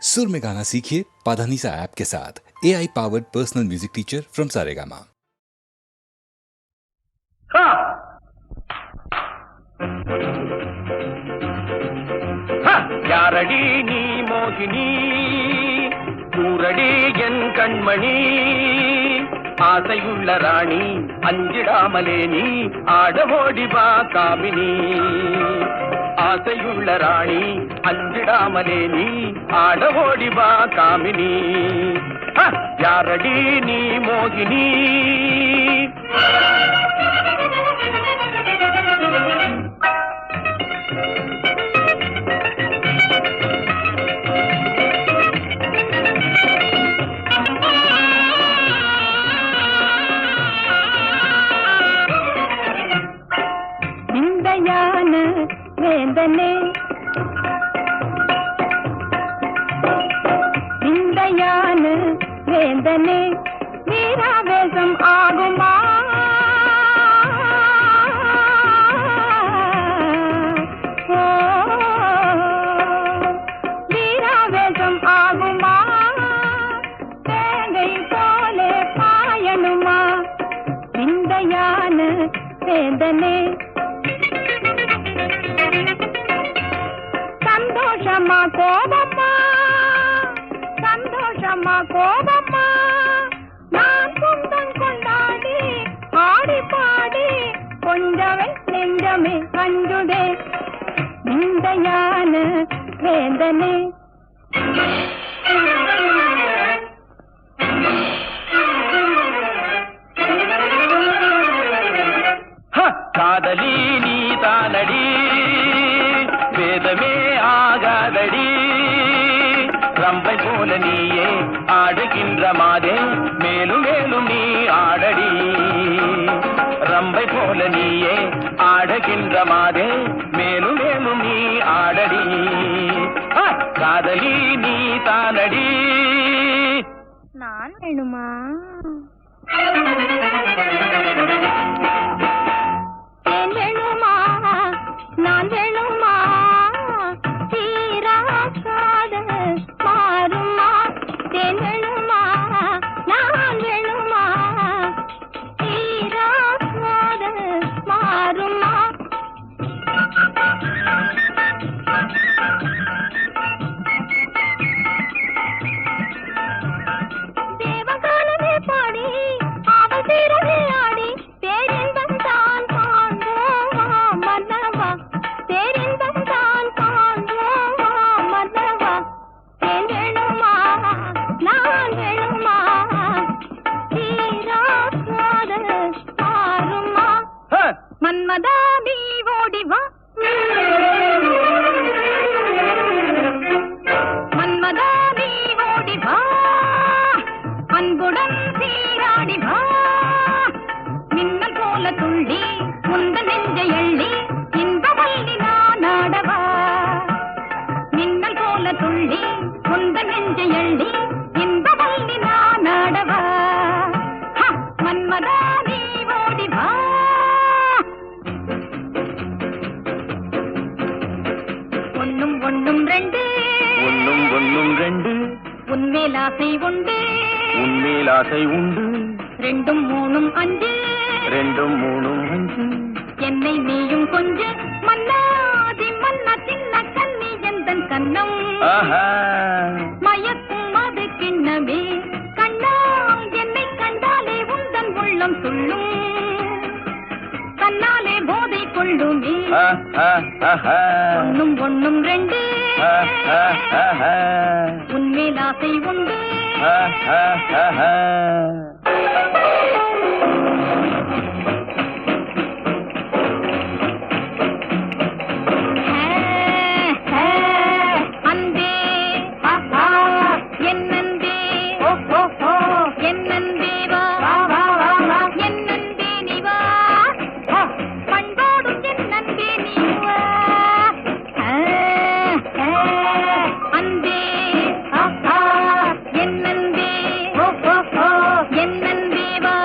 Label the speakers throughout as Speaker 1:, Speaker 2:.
Speaker 1: सुर में गाना सीखिए पाधानीसा ऐप के साथ। AI powered personal music teacher from Saregama.
Speaker 2: யாரடி நீ மோகினி கூரடி என் கண்மணி ஆசையுள்ள ராணி அஞ்சிடாமலே நீ ஆடமோடி வா காமினி ஆசையுள்ள ராணி அஞ்சிடாமலே நீ ஆடமோடி வா காமினி யாரடி நீ மோகினி
Speaker 3: வேந்தனே விந்தையான வேந்தனே வீராவேசம் ஆகுமா வீராவேசம் ஆகுமா தேங்கை போலே பாயணுமா விந்தையான வேந்தனே சந்தோஷமா கோபமா நான் சொந்தம் கொண்டாடி ஆடி பாடி கொஞ்சமே நெஞ்சமே அஞ்சுதே விந்தையான வேந்தனே
Speaker 2: காதலி நீ தானடி வேதமே ஆகாதடி ரம்பை போல நீயே ஆடுகின்ற மாதே மேலும் மேலும் நீ ஆடடி ரம்பை போல நீயே ஆடுகின்ற மாதே மேலும் மேலும் நீ ஆடடி காதலி நீ தானடி
Speaker 3: நான் வேணுமா வேணுமா நான் வேணுமா தீராக்காத மாறுமா வேணுமா நான் வேணுமா தீராக்காத மாறுமா தேவகாலமே பாடி அவள் தீரவே ஆடி பேரின்பம் தான் காண்போமா மன்னவா பேரின்பம் தான் காண்போமா மன்னவா வேணுமா நான் வேணுமா தீராக்காத மாறுமா மன்மதா நீ ஓடி வா மன்மதா நீ ஓடி வா அன்புடன் சீராடி வா மின்னல் போல துள்ளி முந்த நெஞ்சை எள்ளி இன்பவல்லி நான் ஆடவா மின்னல் போல துள்ளி முந்த நெஞ்சை எள்ளி இன்பவல்லி நான் ஆடவா மன்மதா நீ ஓடி வா ஒன்னும் ஒன்னும் ரெண்டு
Speaker 2: ஒன்னும் ஒன்னும் ரெண்டு
Speaker 3: உன்மேல் ஆசை உண்டு
Speaker 2: உன்மேல் ஆசை உண்டு
Speaker 3: ரெண்டும் மூணும் அஞ்சு
Speaker 2: ரெண்டும் மூணும் அஞ்சு
Speaker 3: என்னை நீயும் கொஞ்ச மன்னாதி மன்னா சின்ன கண்ணி எந்தன் கண்ணம் மயக்கும் அது கிண்ணமே கண்ணா என்னை கண்டாலே உந்தன் உள்ளம் துள்ளும் தன்னாலே போதை கொள்ளுமே ஒன்னும் ஒன்னும் ரெண்டு உன்மேல் ஆசை உண்டு அன்பே என்னன்பே என்னன்பே வா என்னன்பே நீ வா பண்பாடும் என்னன்பே நீ வா அன்பே என்னன்பே என்னன்பே வா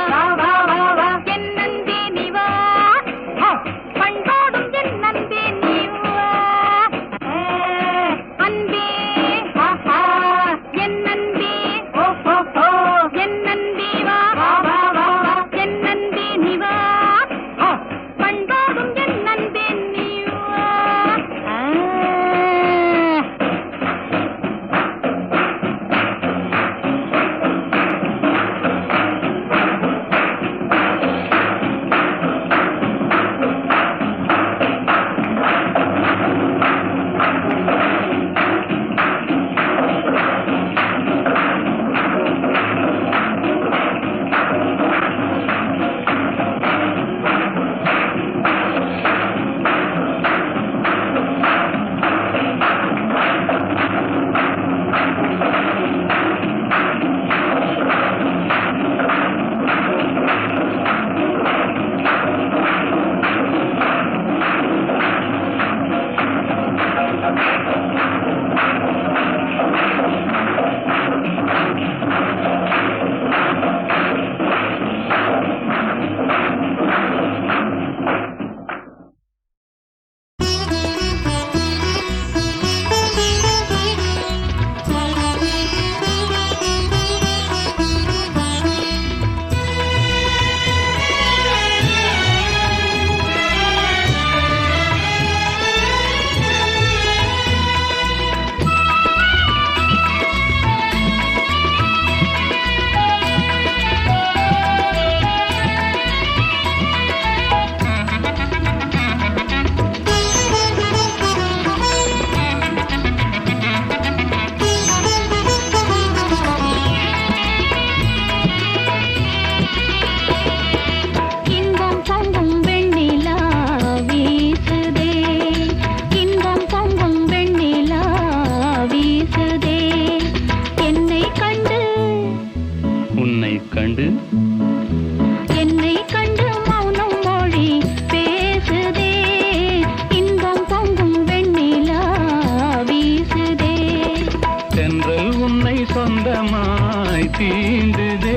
Speaker 4: தென்றல் உன்னை சொந்தமாய் தீண்டுதே,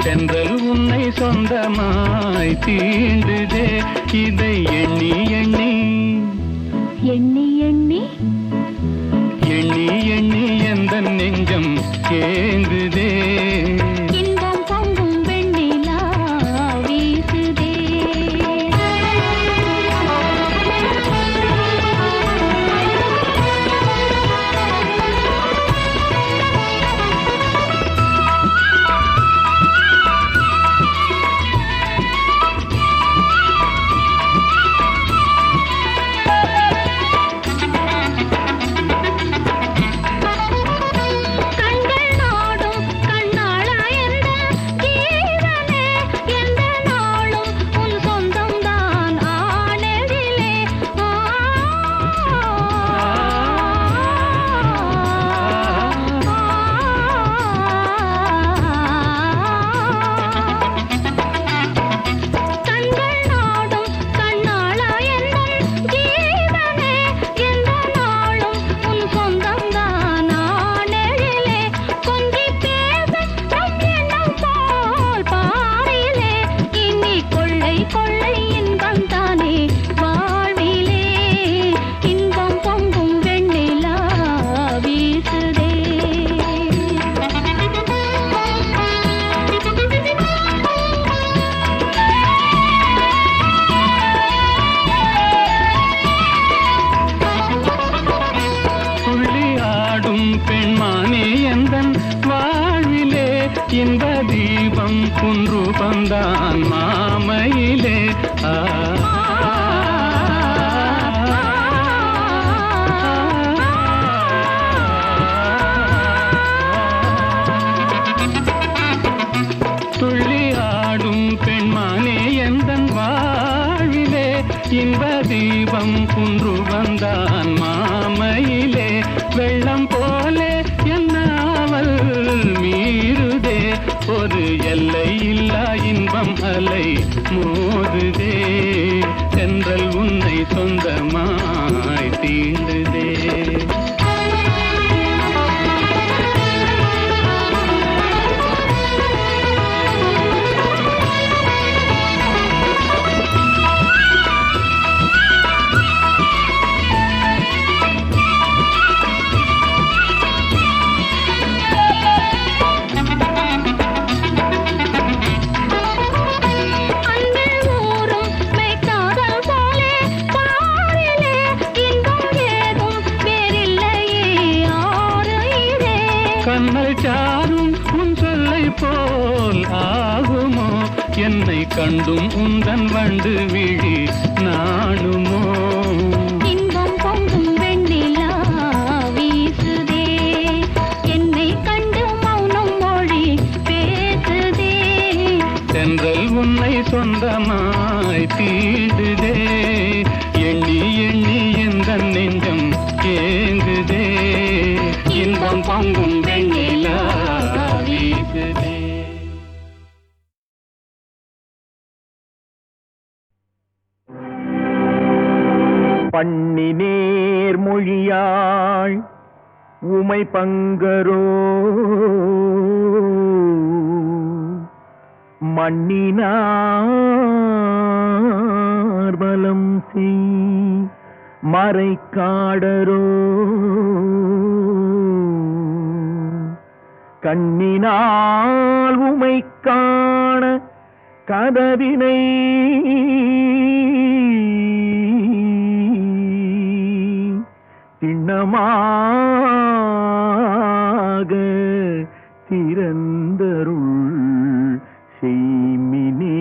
Speaker 4: தென்றல் உன்னை சொந்தமாய் தீண்டுதே, இதை எண்ணி எண்ணி
Speaker 3: எண்ணி எண்ணி
Speaker 4: எண்ணி எண்ணி எந்த நெஞ்சம் ஏங்குதே.
Speaker 3: இன்பம் பொங்கும் வெண்ணிலா வீசுதே.
Speaker 4: இன்ப தீபம் குன்று பந்தான் மாமையிலே. துள்ளி ஆடும் பெண்மானே எந்தன் வாழ்விலே, இன்ப தீபம் குன்று வந்தான் மாமையிலே. வெள்ளம் போலே என்னாவல் மீறுதே, ஒரு எல்லை இல்லா இன்பம் அலை மோதுதே, தென்றல் உன்னை சொந்தமாய் தீண்டுதே. கண்ணல் சாரும் உன் சொல்லை போல் ஆகுமோ, என்னை கண்டும் உந்தன் வண்டு விழி நாணுமோ.
Speaker 3: இன்பம் பொங்கும் வெண்ணிலா வீசுதே, என்னை கண்டு மௌனம் மொழி பேசுதே,
Speaker 4: தென்றல் உன்னை சொந்தமாய் தீண்டுதே, எண்ணி எண்ணி எந்த நெஞ்சம் ஏங்குதே, இன்பம் பொங்கும் வெண்ணிலா வீசுதே.
Speaker 2: பண்ணி நேர் மொழியாள் உமை பங்கரோ, மண்ணினார் பலம் செய் மறைக்காடரோ, கண்ணினால் உமை காண கதவினை திண்ணமாக திறந்தருள் செய்மினே.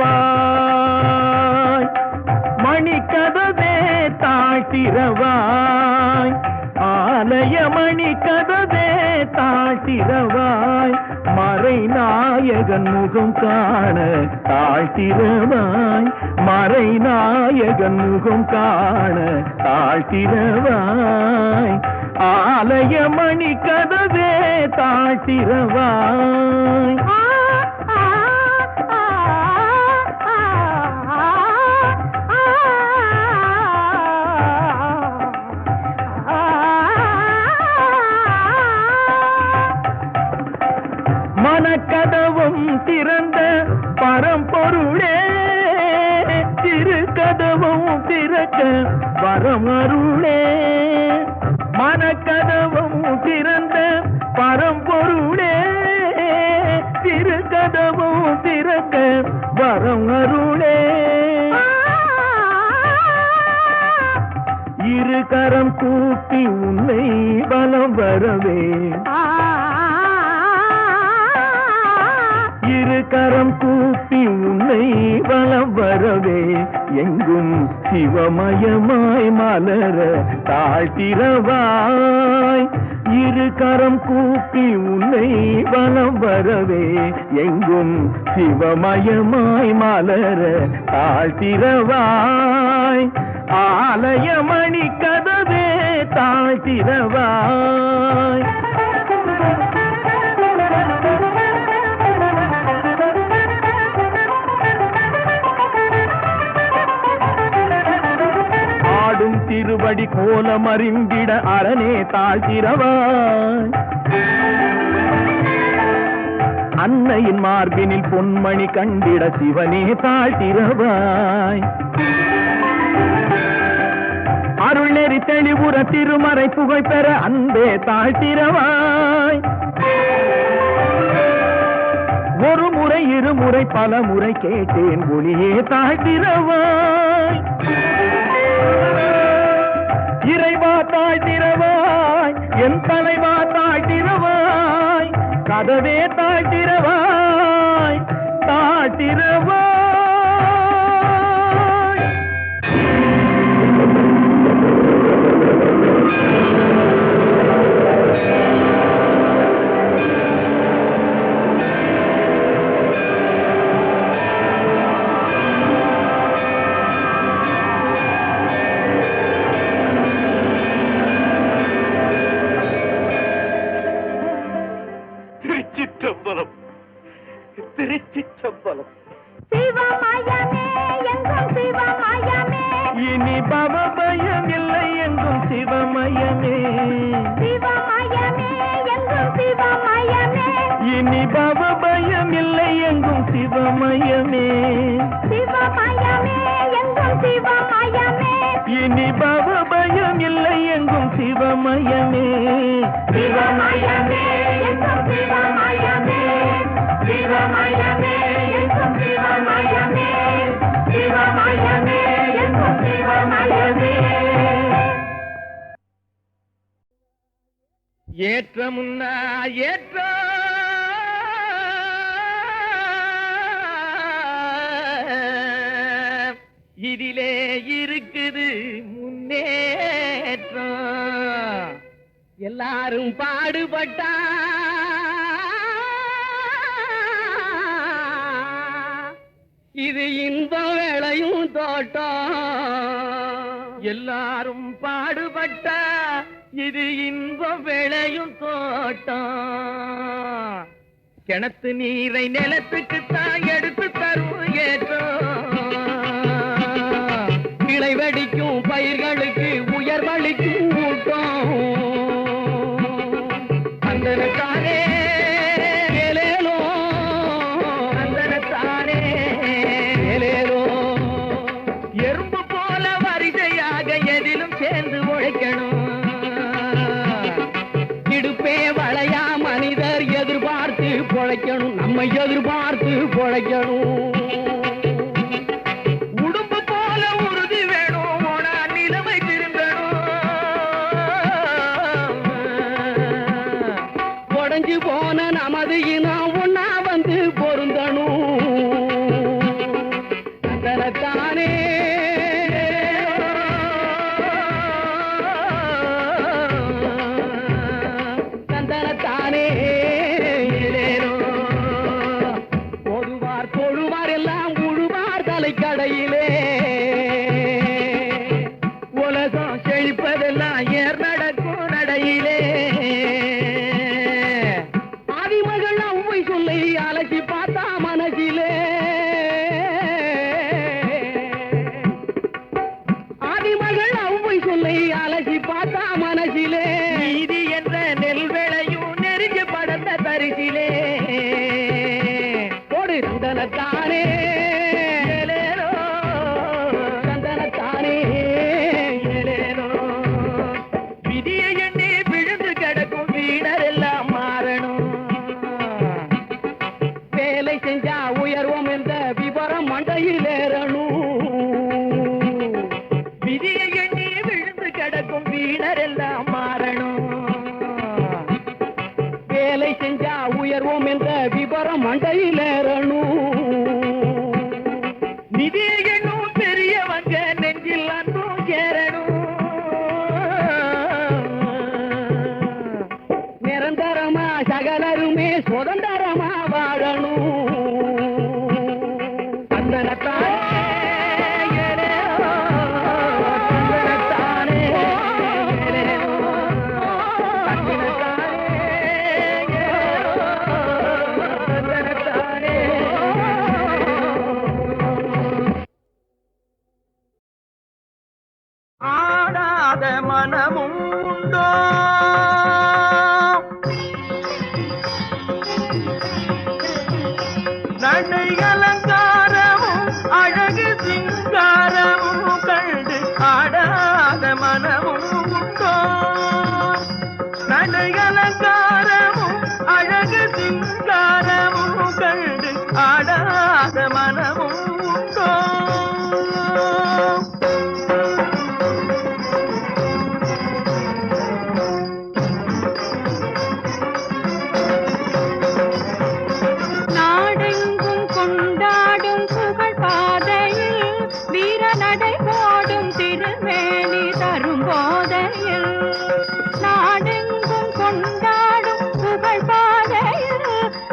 Speaker 2: தாழ்த்திரவாய் மணிக்கதவே தாழ்த்திரவாய்,
Speaker 5: ஆலயமணி கதவே தாழ்த்திரவாய் மறை நாயகன் முகம் காண தாழ்த்திரவாய் மறை நாயகன் முகம் காண தாழ்த்திரவாய் ஆலயமணி கதவே தாழ்த்திரவாய் மனக்கதவும் திறந்த பரம்பொருளே திருக்கதவும் திறக்க வரம் அருளே மனக்கதவும் திறந்த பரம்பொருளே திருக்கதவும் திறக்க வரம் அருளே இரு கரம் கூப்பி உன்னை பலம் வரவே இரு கரம் கூப்பி உன்னை வலம் வரவே எங்கும் சிவமயமாய் மலர தாழ்த்திரவாய் இரு கரம் கூப்பி உன்னை வலம் வரவே எங்கும் சிவமயமாய் மலர தாழ்த்திரவாய் ஆலயமணி கதவே தாழ்த்திரவாய் திருவடி கோலம் அறிந்திட அரணே தாழ்த்திரவாய் அன்னையின் மார்பினில் பொன்மணி கண்டிட சிவனே தாழ்த்திரவாய் அருள்நெறி தெளிவுற திருமறை புகழ் பெற அன்பே தாழ்த்திரவாய் ஒரு முறை இருமுறை பல முறை கேட்டேன் ஒளியே தாழ்த்திரவாய் இறைவா தாழ்த்திரவாய் என் தலைவா தாழ்த்திரவாய் கதவே தாழ்த்திரவாய் தாழ்த்திரவாய் திருச்சிற்றம்பலம்
Speaker 3: சிவமயமே எங்கும் சிவமயமே
Speaker 5: இனி பவபயம் இல்லை எங்கும் சிவமயமே
Speaker 3: சிவமயமே எங்கும் சிவமயமே
Speaker 5: இனி பவபயம் இல்லை எங்கும் சிவமயமே
Speaker 3: சிவமயமே எங்கும் சிவமயமே
Speaker 5: இனி பவபயம் இல்லை எங்கும் சிவமயமே
Speaker 3: சிவமயமே எங்கும் சிவமயமே சிவமயமே எங்கும் சிவமயமே சிவமயமே எங்கும் சிவமயமே
Speaker 5: ஏற்றமுன்னா ஏற்ற இதிலே இருக்குது முன்னேற்றம் எல்லாரும் பாடுபட்டா இது இன்ப வேளையும் தோட்டம் எல்லாரும் பாடுபட்டா இது இன்ப வேளையும் தோட்டம் கிணத்து நீரை நிலத்துக்கு தான் எடுத்து தரும் ஏற்றம் கிளை வெடிக்கும் பயிர்களுக்கு உயர்வளிக்கும் ஊட்டம் அந்தனத்தானே ஏலேலோ அந்தனத்தானே ஏலேலோ எறும்பு போல வரிசையாக எதிலும் சேர்ந்து உழைக்கணும் இடுப்பே வளையா மனிதர் எதிர்பார்த்து பொழைக்கணும் நம்மை எதிர்பார்த்து பொழைக்கணும் உடும்பு போல உறுதி வேணும் ஓனா நிலைமை திரும்பணும் உடைஞ்சு போன நமது இனம் ஒன்னா வந்து பொருந்தணும் தனத்தானே மசாலை கடையிலே உலகம் செழிப்பதெல்லாம் ஏர் நடக்கும் நடையிலே ஆதிமகள் அவ்வை சொல்லி அலசி பார்த்தா மனசிலே ஆதிமகள் அவ்வை சொல்லி அலசி பார்த்தா மனசிலே நீதி என்ற நெல் விளையும் நெருங்கி படந்த பரிசிலே ஒரு தந்தனத்தானே ஏலேலோ, தந்தனத்தானே ஏலேலோ. விதியை எண்ணி விழுந்து கிடக்கும் வீணர் எல்லாம் மாறணும். வேலை செஞ்சா உயர்வோம் என்ற விவரம் மண்டையில் ஏறணும். விதியை எண்ணி விழுந்து கிடக்கும் வீணர் எல்லாம் மாறணும். வேலை செஞ்சா உயர்வோம் என்ற விவரம் மண்டையில் ஏறணும். நிதியை எண்ணும் பெரியவங்க நெஞ்சில் அன்பும் சேரணும். நிரந்தரமா சகலருமே சுதந்திரமா வாழணும். தந்தனத்தானே ஏலேலோ, தந்தனத்தானே ஏலேலோ, தந்தனத்தானே ஏலேலோ, தந்தனத்தானே. ஆடாத மனமும் உண்டோ, நடை அலங்காரமும் அழகு சிங்காரமும் கண்டு ஆடாத மனமும் உண்டோ. நடை அலங்காரமும் அழகு சிங்காரமும் கண்டு ஆடாத மனமும் உண்டோ.
Speaker 3: நாடெங்கும் கொண்டாடும் புகழ் பாதையில் வீர நடை போடும் திருவேணி தரும் போதையில். நாடெங்கும் கொண்டாடும் புகழ் பாதையில்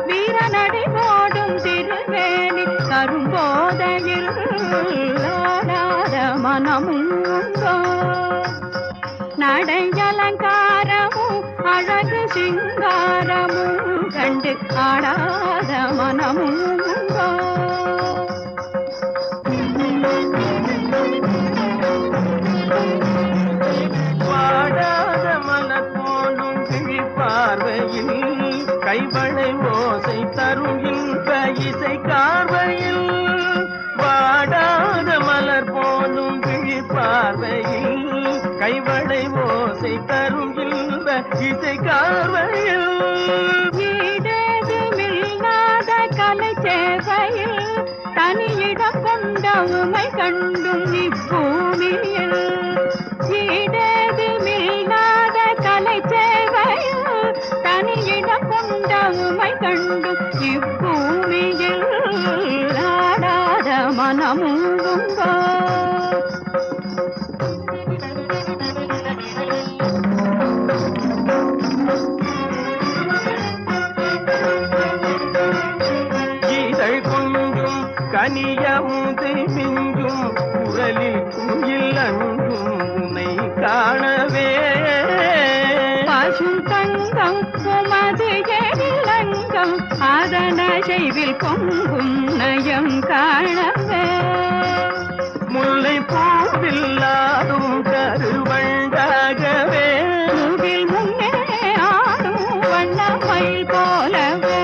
Speaker 3: வீர நடை போடும் திருவேணி தரும் போதையில் ஆடாத மனமும் உண்டோ. நடை அலங்காரமும் அழகு சிங்காரமும் கண்டு ஆடாத மனமும் உண்டோ.
Speaker 5: வாடாத மலர் போலும் கிழி பார்வையில் கைவளை ஓசை தரும் இன்ப இசை கார்வையில். வாடாத மலர் போலும் கிழி பார்வையில் கைவளை ஓசை தரும் இன்ப இசை கார்வையில்.
Speaker 3: ஈடேதுமில்லாத கலை சேவையில் தனியிடம் கொண்ட உமை கண்டும் இப்பூமியில். ஈடேதுமில்லாத கலை சேவையில் தனியிடம் கொண்ட உமை கண்டும் இப்பூமியில் ஆடாத மனமும் உண்டோ.
Speaker 5: இதழ் கொஞ்சும் கனியமுதை மிஞ்சும் குரலில் குயில் அன்றும் உன்னை காணவே.
Speaker 3: பசும் தங்கம் உமது எழிலங்கம் அதன செய்வில் பொங்கும் நயம் காணவே.
Speaker 5: முல்லை பூவில்லாதும் கருவண்டாகவே.
Speaker 3: பூவில் முன்னே ஆடும் வண்ணமயில் போலவே.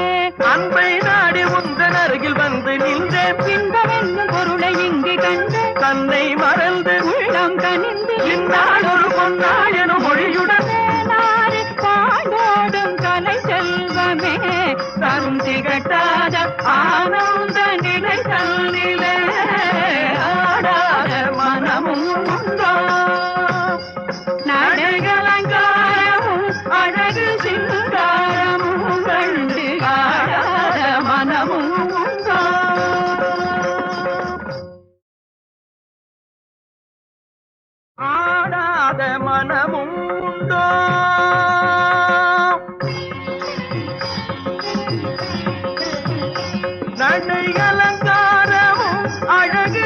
Speaker 5: அன்பை நாடி உந்தன் அருகில் வந்து நின்றேன்.
Speaker 3: இன்பமென்னும் பொருளை இங்கு கண்டு
Speaker 5: தன்னை மறந்து
Speaker 3: உள்ளம் கனிந்து
Speaker 5: இந்நாள் ஒரு பொன்னாள் எனும் மொழியுடன்
Speaker 3: நாடு பாடோடும் கலை செல்வமே தரும் திகட்டாத ஆனந்த நிலை தன்னிலே ஆடாத மனமும் உண்டோ. நடைகளங்காரமும் அழகு சிங்காரமும் கண்டு ஆடாத மனமும் உண்டோ.
Speaker 5: ஆடாத மனமும் உண்டோ. நடை அலங்காரமும் அழகு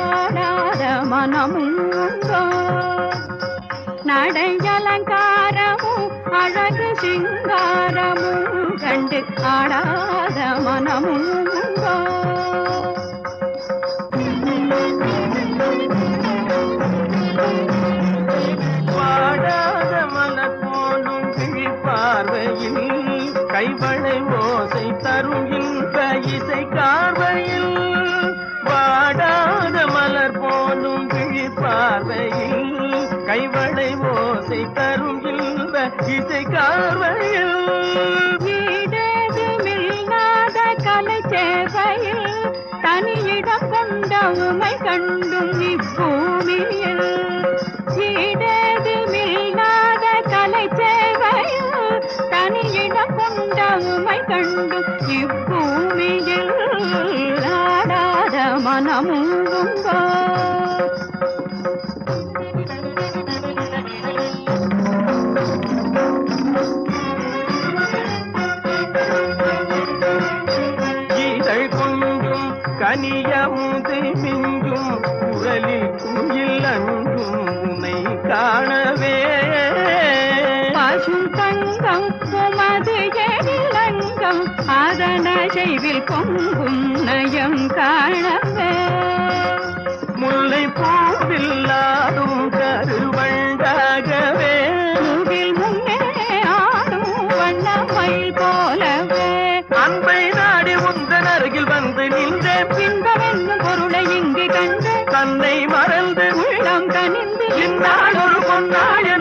Speaker 3: ஆடாத மனமுங்கோ நடையலங்காரமும் அழகு சிங்காரமும் கண்டு ஆடாத மனமுங்கோ
Speaker 2: வாடாத மலர் போலும் பார்வையில் கைவளை ஓசை தரும் இன்ப இசை கார்வையில் வாடாத மலர் போலும் பார்வையில் கைவளை ஓசை தரும் இன்ப இசை கார்வையில்
Speaker 3: வீடேதுமில்லாத கலை சேவையில் தனியிடம் கொண்ட உமை கண்டும் இப்பூமியில் வீடேதுமில்லாத கலை சேவையில் தனியிடம் கொண்ட உமை கண்டும் இப்பூமியில் ஆடாத மனமுங்கோ
Speaker 2: இதழ் கொஞ்சும் கனியமுதை மிஞ்சும் குரலில் குயில் அஞ்சும் உன்னை காணவே
Speaker 3: பசும் தங்கம் உமது எழிலங்கம் அதன செய்வில் பொங்கும் நயம் காணவே
Speaker 2: முல்லை பூவில்லாடும் கருவண்டாகவே
Speaker 3: முகில் முன்னே ஆடும் வண்ணமயில் போலவே
Speaker 2: அன்பை நாடி உந்தன் அருகில் வந்து நின்றே
Speaker 3: இன்பமென்னும் பொருளை இங்கு கண்டு
Speaker 2: தன்னை மறந்து
Speaker 3: உள்ளம் கனிந்து
Speaker 2: இந்நாள் ஒரு பொன்னாய